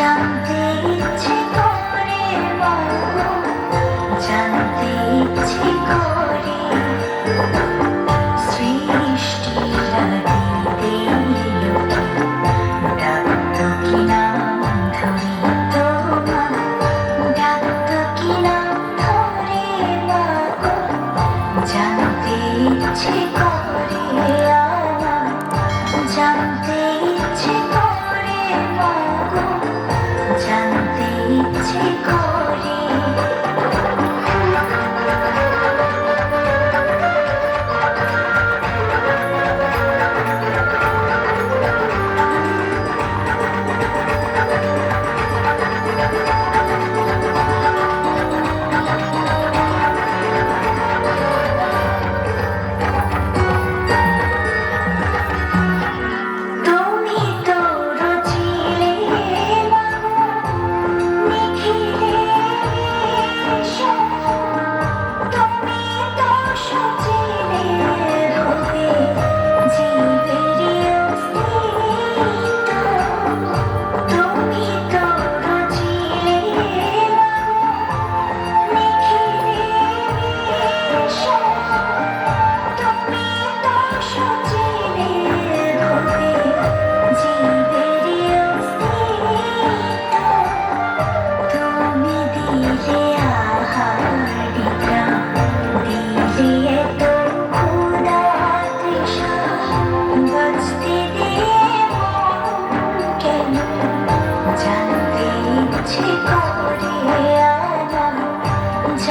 জানতে ইচ্ছে করে মাগো, জানতে ইচ্ছে করে সৃষ্টিরা দিতে লোকে ডাকতো কি নাম ধরি তোমার, ডাকতো কি নাম ধরে মাগো, জানতে ইচ্ছে করে আমার, জানতে ইচ্ছে করে মাগো, জানতে ইচ্ছে করে।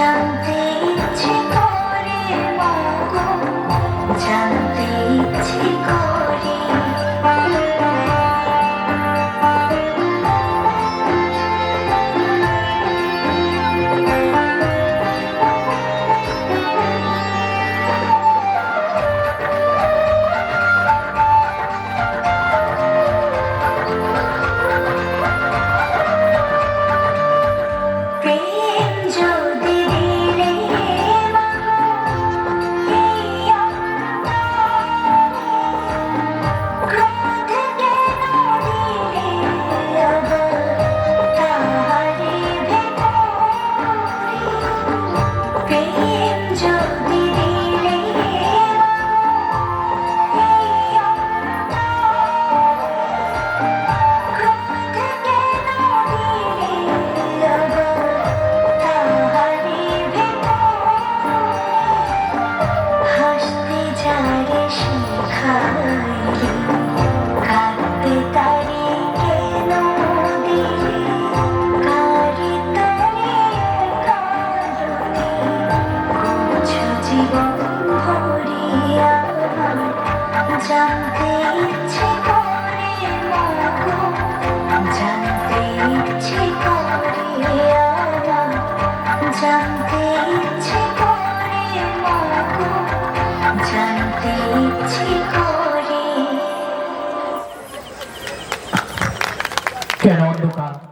জানতে ইচ্ছে করে মাগো, জানতে ইচ্ছে করে। জানতে ইচ্ছে করে মাগো, জানতে ইচ্ছে করে আমার, জানতে ইচ্ছে করে মাগো, জানতে ইচ্ছে করে। কেন অন্ধকার